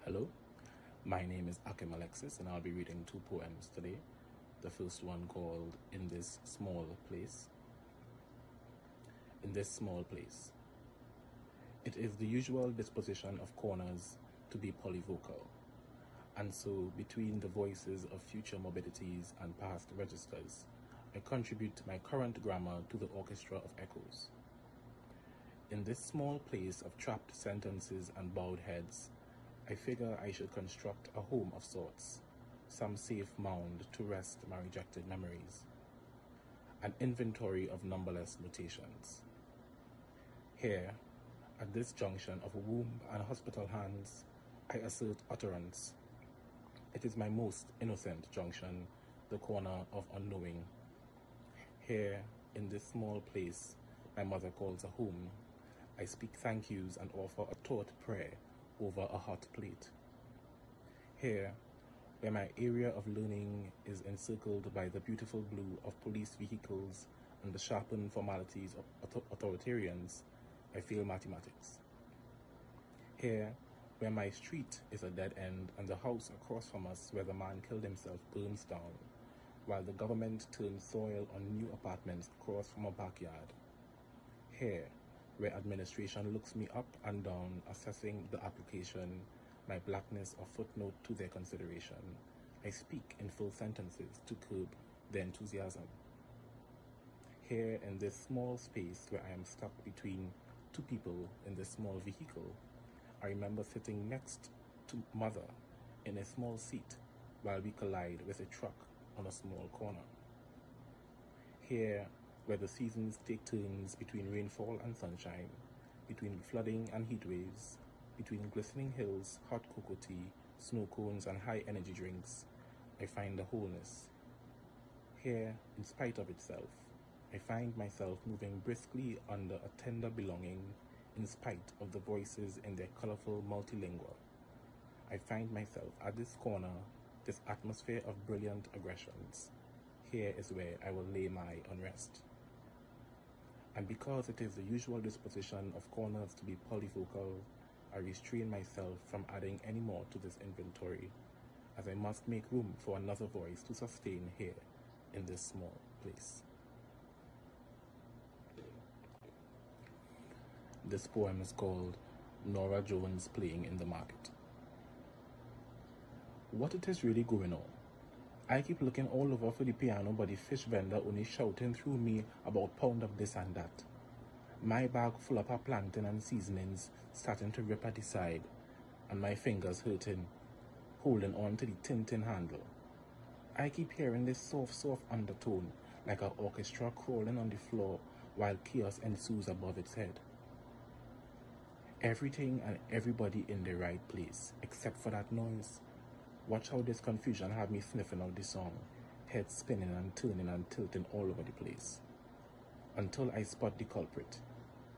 Hello, my name is Akhim Alexis and I'll be reading two poems today. The first one called In This Small Place. In this small place. It is the usual disposition of corners to be polyvocal, and so between the voices of future morbidities and past registers, I contribute my current grammar to the orchestra of echoes. In this small place of trapped sentences and bowed heads, I figure I should construct a home of sorts, some safe mound to rest my rejected memories, an inventory of numberless notations. Here, at this junction of womb and hospital hands, I assert utterance. It is my most innocent junction, the corner of unknowing. Here, in this small place my mother calls a home, I speak thank yous and offer a taught prayer over a hot plate. Here, where my area of learning is encircled by the beautiful blue of police vehicles and the sharpened formalities of authoritarians, I feel mathematics. Here, where my street is a dead end and the house across from us where the man killed himself burns down, while the government turns soil on new apartments across from a backyard. Here, where administration looks me up and down, assessing the application, my blackness a footnote to their consideration, I speak in full sentences to curb their enthusiasm. Here, in this small space where I am stuck between two people in this small vehicle, I remember sitting next to mother in a small seat while we collide with a truck on a small corner. Here, where the seasons take turns between rainfall and sunshine, between flooding and heat waves, between glistening hills, hot cocoa tea, snow cones, and high energy drinks, I find a wholeness. Here, in spite of itself, I find myself moving briskly under a tender belonging in spite of the voices in their colorful multilingua. I find myself at this corner, this atmosphere of brilliant aggressions. Here is where I will lay my unrest. And because it is the usual disposition of corners to be polyvocal, I restrain myself from adding any more to this inventory, as I must make room for another voice to sustain here in this small place. This poem is called Nora Jones Playing in the Market. What it is really going on? I keep looking all over for the piano, but the fish vendor only shouting through me about pound of this and that. My bag full of plantain and seasonings starting to rip at the side, and my fingers hurting, holding on to the tin handle. I keep hearing this soft undertone, like an orchestra crawling on the floor while chaos ensues above its head. Everything and everybody in the right place, except for that noise. Watch how this confusion had me sniffing out the song, head spinning and turning and tilting all over the place. Until I spot the culprit,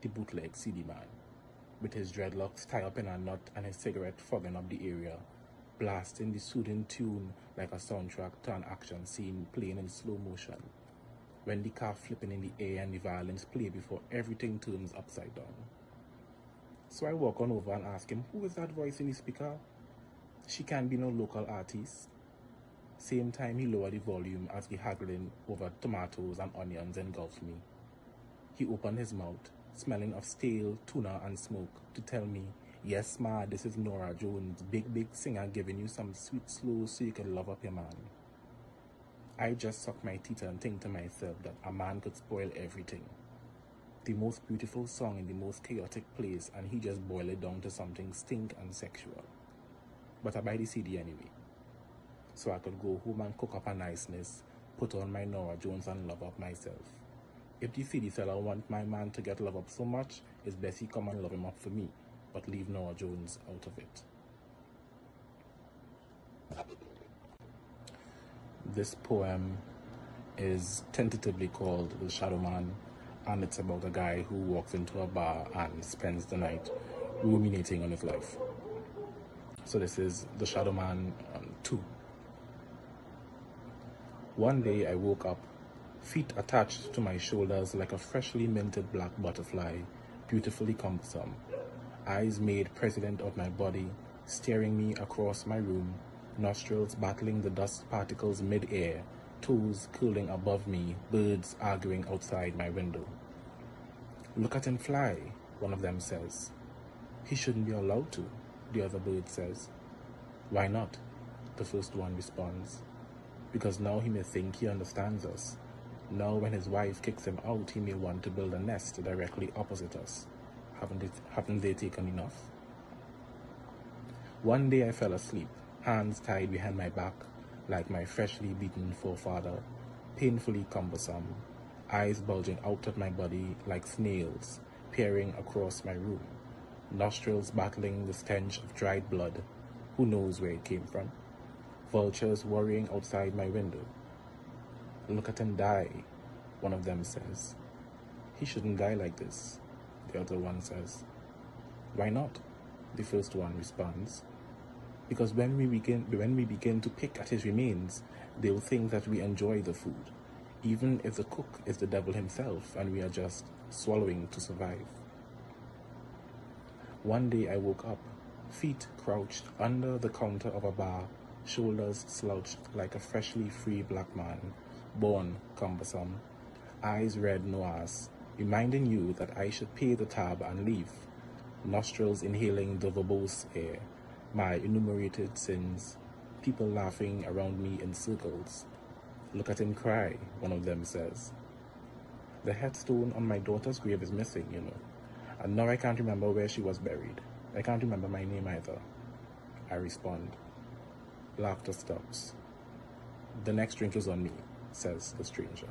the bootleg CD man, with his dreadlocks tied up in a knot and his cigarette fogging up the area, blasting the soothing tune like a soundtrack to an action scene playing in slow motion, when the car flipping in the air and the violins play before everything turns upside down. So I walk on over and ask him, who is that voice in the speaker? She can't be no local artist. Same time he lowered the volume as the haggling over tomatoes and onions engulfed me. He opened his mouth, smelling of stale tuna and smoke, to tell me, yes ma, this is Nora Jones, big singer giving you some sweet slow so you can love up your man. I just suck my teeth and think to myself that a man could spoil everything. The most beautiful song in the most chaotic place, and he just boiled it down to something stink and sexual. But I buy the CD anyway, so I could go home and cook up a niceness, put on my Nora Jones and love up myself. If the CD seller want my man to get love up so much, it's best he come and love him up for me, but leave Nora Jones out of it. This poem is tentatively called The Shadow Man, and it's about a guy who walks into a bar and spends the night ruminating on his life. So this is The Shadow Man 2. One day I woke up, feet attached to my shoulders like a freshly minted black butterfly, beautifully cumbersome. Eyes made president of my body, staring me across my room, nostrils battling the dust particles mid-air, toes curling above me, birds arguing outside my window. "Look at him fly," one of them says. "He shouldn't be allowed to," the other bird says. "Why not?" the first one responds. "Because now he may think he understands us. Now when his wife kicks him out, he may want to build a nest directly opposite us. Haven't they taken enough?" One day I fell asleep, hands tied behind my back like my freshly beaten forefather, painfully cumbersome, eyes bulging out of my body like snails peering across my room, nostrils battling the stench of dried blood. Who knows where it came from? Vultures worrying outside my window. "Look at him die," one of them says. "He shouldn't die like this," the other one says. "Why not?" the first one responds. "Because when we begin to pick at his remains, they'll think that we enjoy the food, even if the cook is the devil himself and we are just swallowing to survive." One day I woke up, feet crouched under the counter of a bar, shoulders slouched like a freshly free black man, born cumbersome, eyes red no ass, reminding you that I should pay the tab and leave, nostrils inhaling the verbose air, my enumerated sins, people laughing around me in circles. "Look at him cry," one of them says. "The headstone on my daughter's grave is missing, and now I can't remember where she was buried. I can't remember my name either," I respond. Laughter stops. "The next drink is on me," says the stranger.